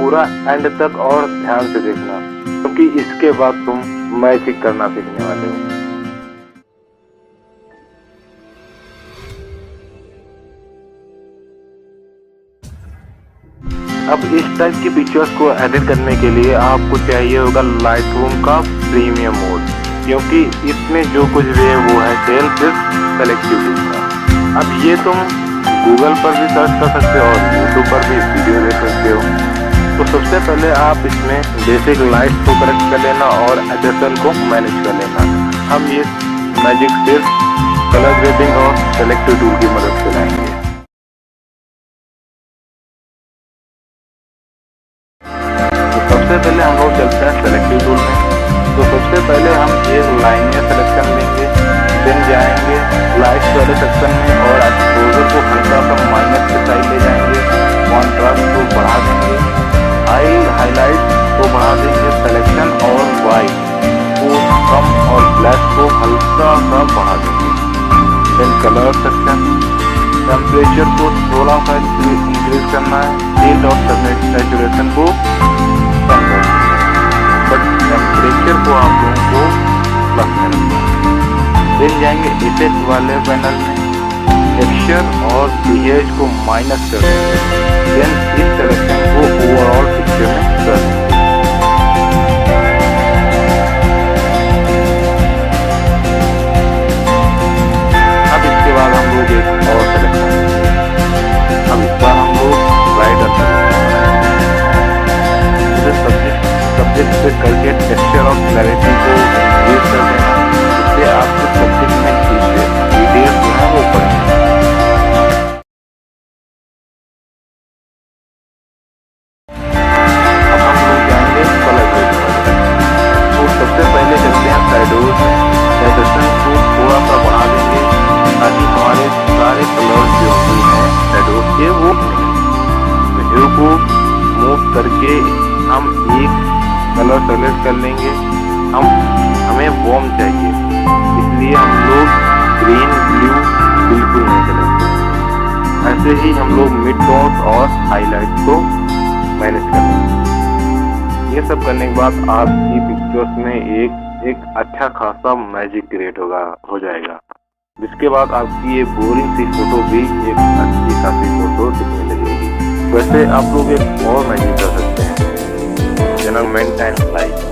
पूरा एंड तक और ध्यान से देखना, क्योंकि इसके बाद तुम मैजिक करना सीखने वाले हो। अब इस टाइप की पिक्चर्स को एडिट करने के लिए आपको चाहिए होगा लाइटरूम का प्रीमियम मोड, क्योंकि इसमें जो कुछ भी है वो है सेल्फ सेलेक्टिव का। अब ये तुम गूगल पर भी सर्च कर सकते हो और यूट्यूब पर भी वीडियो देख सकते हो। तो सबसे पहले आप इसमें बेसिक लाइट को करेक्ट कर लेना और एडिशन को मैनेज कर लेना। हम ये मैजिक सिर्फ कलर ग्रेडिंग और सेलेक्टिव टूल की मदद से लाएंगे। सबसे पहले हम लोग चलते हैं सेलेक्टिव टूल में। तो सबसे पहले हम एक लाइनियर सिलेक्शन लेंगे, देन जाएंगे लाइट वाले सेक्शन में और एक्सपोजर को हल्का सा माइनस के साइड ले जाएंगे, कॉन्ट्रास्ट को बढ़ा देंगे, हाईलाइट को बढ़ा देंगे, सिलेक्शन और वाइट को कम और ब्लैक को हल्का सा बढ़ा देंगे। देन कलर सेक्शन, टेम्परेचर को थोड़ा सा इंक्रीज करना है, हीट और सैचुरेशन को कम कर देंगे, बट टेम्परेचर को आप लोगों को प्लस में रखना है। फिर जाएंगे इफेक्ट वाले पैनल में, टेक्सचर और पीएच को माइनस कर देंगे, देन इस सिलेक्शन को ओवरऑल पिक्चर में कर देंगे। अब इसके बाद हम लोग एक और सिलेक्शन करेंगे। अब इस बार हम लोग राइटर सब्जेक्ट पे करके टेक्सचर और क्लैरिटी को इंक्रीज कर देना, जिससे आपके सब्जेक्ट में डिटेल्स जो है वो बढ़ेंगे। अब हम लोग जाएंगे कलर ग्रेडिंग वाले। तो सबसे पहले चलते हैं शैडोज में, सैचुरेशन को थोड़ा सा बढ़ा देंगे ताकि हमारे सारे कलर जो भी हैं शैडोज के वो ह्यू को मूव करके हम एक कलर सेलेक्ट कर लेंगे। हमें वार्म चाहिए, इसलिए हम लोग ग्रीन ब्लू बिल्कुल नहीं करेंगे। ऐसे ही हम लोग मिड टोन्स और हाईलाइट को मैनेज करेंगे। ये सब करने के बाद आपकी पिक्चर्स में एक अच्छा खासा मैजिक क्रिएट हो जाएगा, जिसके बाद आपकी ये बोरिंग सी फोटो भी एक अच्छी खासी फोटो दिखने लगेगी। वैसे आप लोग एक और मैजिक कर सकते हैं, मेंटेन लाइट।